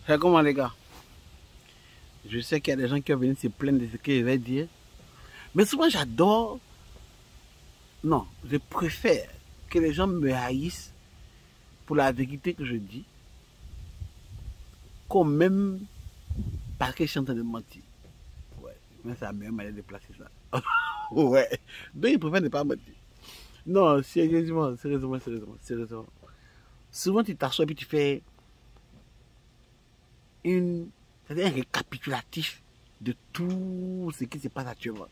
C'est comment les gars? Je sais qu'il y a des gens qui vont venir se plaindre de ce que je vais dire. Mais souvent j'adore. Non, je préfère que les gens me haïssent pour la vérité que je dis, comme même parce que je suis en train de mentir. Ouais, mais c'est la meilleure manière de placer ça. Ouais. Donc ils préfèrent ne pas mentir. Non, sérieusement. Souvent tu t'assois et puis tu fais un récapitulatif de tout ce qui se passe actuellement.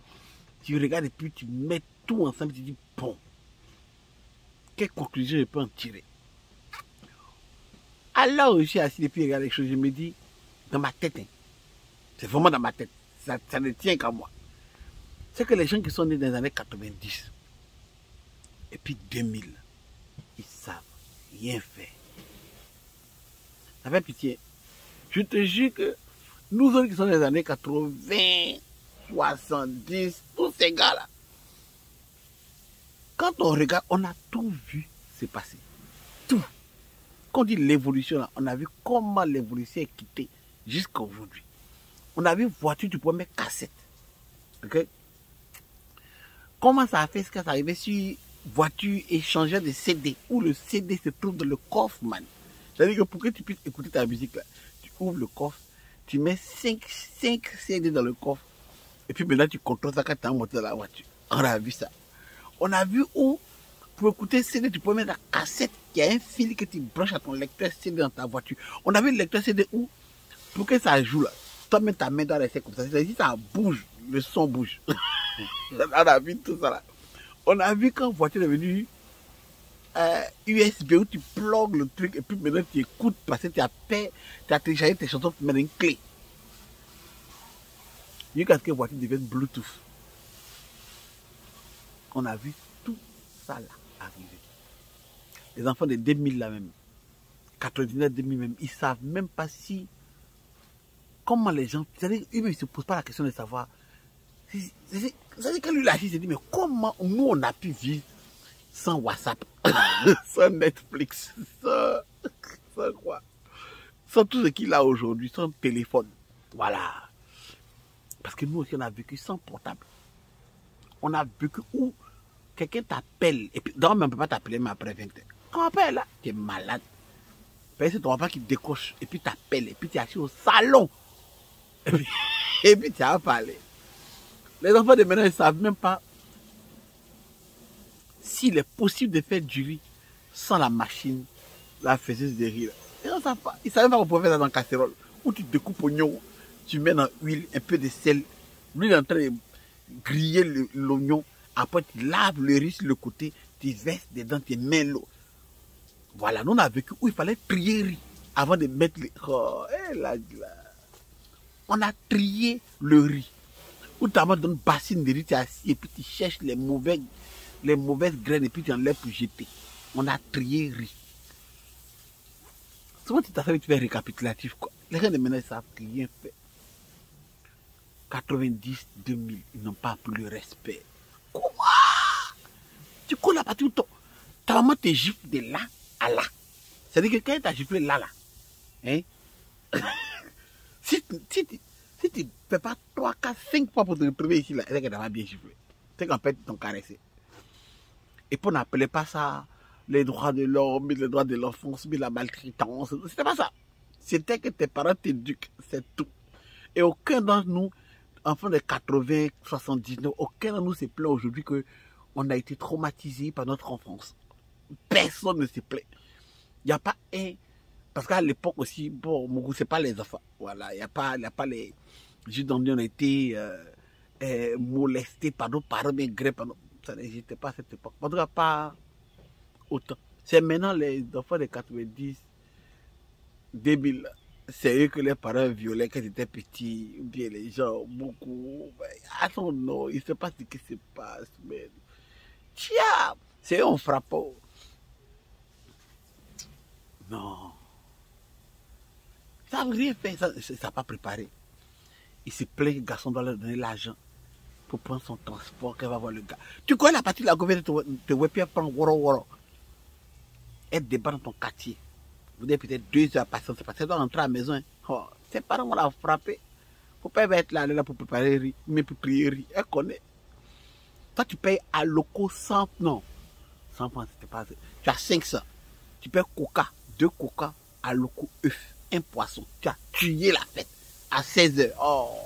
Tu regardes et puis tu mets tout ensemble et tu dis, bon, quelle conclusion je peux en tirer? Alors je suis assis et puis je regarde les choses, je me dis, dans ma tête, hein, c'est vraiment dans ma tête, ça ne tient qu'à moi. C'est que les gens qui sont nés dans les années 90 et puis 2000, ils savent rien faire. Ça fait pitié. Je te jure que nous autres qui sommes dans les années 80, 70, tous ces gars-là, quand on regarde, on a tout vu se passer. Tout. Quand on dit l'évolution, on a vu comment l'évolution est quittée jusqu'à aujourd'hui. On a vu voiture, tu peux mettre cassette. Ok? Comment ça a fait ce qui est arrivé sur voiture échangeur de CD, où le CD se trouve dans le coffre, man. C'est-à-dire que pour que tu puisses écouter ta musique, là, tu ouvres le coffre, tu mets 5 CD dans le coffre, et puis maintenant tu contrôles ça quand tu es en moteur dans la voiture. On a vu ça. On a vu où, pour écouter CD, tu peux mettre la cassette, qui a un fil que tu branches à ton lecteur CD dans ta voiture. On a vu le lecteur CD où, pour que ça joue là, tu mets ta main dans l'essai comme ça. C'est-à-dire ça bouge, le son bouge. On a vu tout ça là. On a vu quand la voiture est venue USB où tu plugues le truc et puis maintenant tu écoutes parce que tu as téléchargé tes chansons pour mettre une clé. Jusqu'à ce que la voiture devienne Bluetooth. On a vu tout ça là arriver. Les enfants de 2000 là même, 99, 2000 même, ils savent même pas si, comment les gens, c'est-à-dire, ils ne se posent pas la question de savoir. C'est-à-dire que lui là, il s'est dit, mais comment nous on a pu vivre sans WhatsApp, sans Netflix, sans quoi, sans tout ce qu'il a aujourd'hui, sans téléphone. Voilà. Parce que nous aussi on a vécu sans portable. On a vécu où quelqu'un t'appelle, et puis d'abord on ne peut pas t'appeler mais après 20 heures. Quand on appelle là, tu es malade. C'est ton papa qui décroche, et puis t'appelle, et puis tu es assis au salon. Et puis tu as parlé. Les enfants de maintenant, ils ne savent même pas s'il est possible de faire du riz sans la machine, la faiseuse de riz. Ils ne savent pas. Ils ne savent pas qu'on peut faire ça dans la casserole. Où tu découpes oignon, tu mets dans l'huile, un peu de sel. Lui, il est en train de griller l'oignon. Après, tu laves le riz sur le côté, tu verses dedans, tu mets l'eau. Voilà, nous on a vécu où il fallait trier riz avant de mettre le... Oh, on a trié le riz. Où tu as dans une bassine de riz, tu es assis et puis tu cherches les mauvaises graines et puis tu enlèves pour jeter. On a trié riz. Souvent tu t'assois et tu fais récapitulatif. Quoi. Les gens de maintenant, ils savent rien faire. 90, 2000, ils n'ont pas plus le respect. Comment? Tu colles à partir où ta maman te gifle de là à là. C'est-à-dire que quand elle t'a giflé là, hein? Si tu ne fais pas 3, 4, 5 fois pour te retrouver ici, là, c'est qu'elle t'a bien giflé. C'est qu'en fait, ils t'ont caressé. Et puis on n'appelait pas ça les droits de l'homme, les droits de l'enfance, la maltraitance. C'était pas ça. C'était que tes parents t'éduquent, c'est tout. Et aucun d'entre nous, enfants de 80, 79, aucun d'entre nous se plaint aujourd'hui qu'on a été traumatisé par notre enfance. Personne ne se plaint. Il n'y a pas un... Parce qu'à l'époque aussi, bon, mon goût, c'est pas les enfants. Voilà, il n'y a pas les... Juste on a été molestés par nos parents, mais grès par nos... Ça n'existait pas à cette époque. En tout cas, pas autant. C'est maintenant les enfants de 90, 2000, c'est eux que les parents violaient quand ils étaient petits, ou bien les gens, beaucoup. Attends, non, il ne sait pas ce qui se passe, mais... Tiens, c'est eux on frappe. Non. Ça n'a rien fait, ça n'a pas préparé. Il se plaint que le garçon doit leur donner l'argent pour prendre son transport, qu'elle va voir le gars. Tu connais la partie de la gouvernement de Wepia prend Woro. Elle débat dans ton quartier. Vous avez peut-être 2 heures à patienter parce qu'elle doit rentrer à la maison. Hein. Oh, ses parents vont la frapper. Faut pas être là pour préparer riz, mais pour prier riz. Elle connaît. Toi, tu payes à loco 100, non, 100 francs, c'était pas. Tu as 500. Tu payes coca, 2 coca, à loco œuf, un poisson. Tu as tué la fête à 16h. Oh,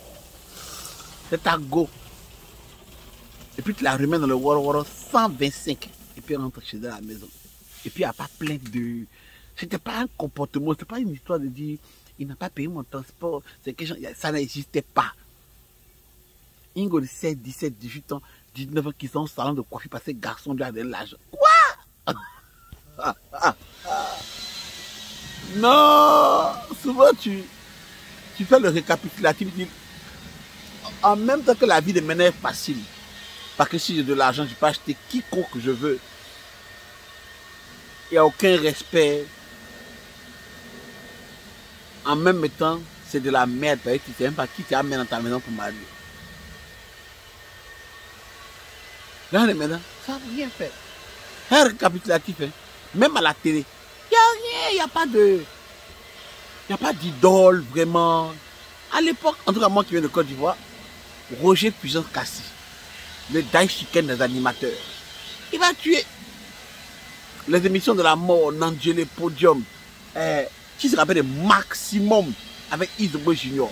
c'est ta go. Et puis tu la remets dans le Woro 125. Et puis elle rentre chez elle à la maison. Et puis il n'y a pas plein de. C'était pas un comportement, c'était pas une histoire de dire il n'a pas payé mon transport. C'est que ça n'existait pas. Ingo de 16, 17, 18 ans, 19 ans qui sont au salon de coiffure parce que garçon lui a donné l'argent. Quoi? Non! Souvent tu fais le récapitulatif. En même temps que la vie de maintenant est facile. Parce que si j'ai de l'argent, je peux acheter quiconque je veux. Il n'y a aucun respect. En même temps, c'est de la merde. Tu ne sais même pas qui t'amène dans ta maison pour marier. Là, maintenant, ça n'a rien fait. Un récapitulatif, hein. Même à la télé. Il n'y a rien, il n'y a pas de. Il n'y a pas d'idole, vraiment. À l'époque, en tout cas, moi qui viens de Côte d'Ivoire, Roger Puissance Kassi, le daïchiken des animateurs, il va tuer. Les émissions de la mort, Nangele Podium, qui se rappelle de Maximum avec Isobo Junior.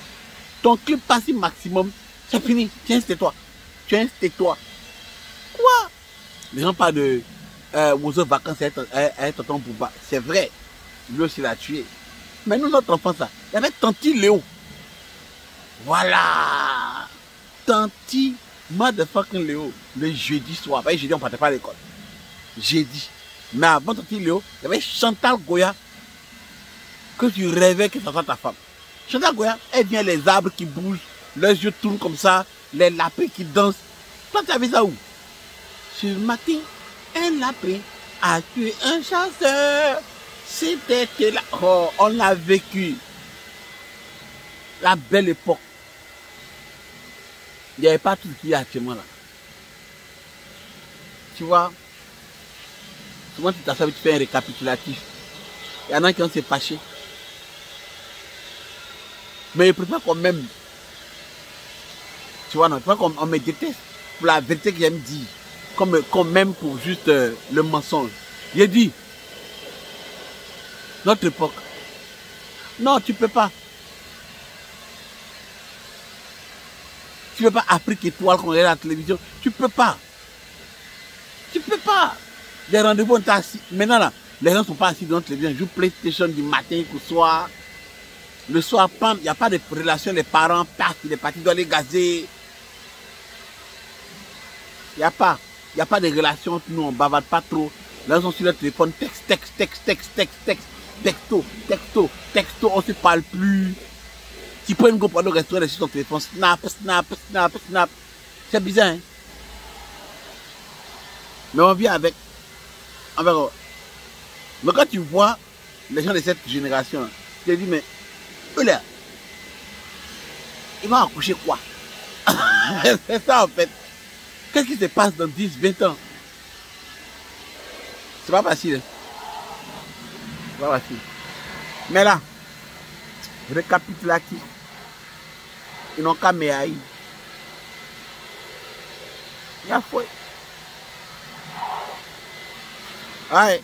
Ton clip passé Maximum, c'est fini. Tiens, c'était toi. Tiens, c'était toi. Quoi? Les gens parlent de Wozo Vacances avec Tonton Bouba. C'est vrai. Lui aussi l'a tué. Mais nous autres enfants, ça. Il y avait Tanti Léo. Voilà. Tanti motherfucking Léo. Le jeudi soir. Pas jeudi, on ne partait pas à l'école. Jeudi. Mais avant Tanti Léo, il y avait Chantal Goya. Que tu rêvais que ça soit ta femme. Chantal Goya, elle vient les arbres qui bougent, leurs yeux tournent comme ça, les lapins qui dansent. Toi, tu as vu ça où? Sur le matin, un lapin a tué un chasseur. C'était là. Oh, on l'a vécu. La belle époque. Il n'y avait pas tout ce qu'il y a actuellement là. Tu vois, souvent tu t'assois et tu fais un récapitulatif. Il y en a qui ont s'est fâchés. Mais je préfère qu'on m'aime. Tu vois, non, je préfère qu'on me déteste pour la vérité que j'aime dire. Qu'on m'aime pour juste le mensonge. J'ai dit, notre époque. Non, tu peux pas. Tu peux pas Afrique étoile qu'on est à la télévision. Tu peux pas. Tu peux pas. Les rendez-vous, on t'a assis. Maintenant là, les gens ne sont pas assis dans la télévision. Ils jouent PlayStation du matin au soir. Le soir, il n'y a pas de relation. Les parents partent, les partis doivent les gazer. Il n'y a pas. Il n'y a pas de relation. Nous, on ne bavarde pas trop. Là, ils sont sur le téléphone. Texto. On ne se parle plus. Tu prends une go pour le restaurant sur ton téléphone. Snap. C'est bizarre, hein? Mais on vient avec. Mais quand tu vois les gens de cette génération, tu te dis, mais eux là, ils vont accoucher quoi? C'est ça en fait. Qu'est-ce qui se passe dans 10, 20 ans? C'est pas facile. Hein? C'est pas facile. Mais là, récapitulatif. Ils n'ont qu'à méhaïr. Il y a fouet. Ouais.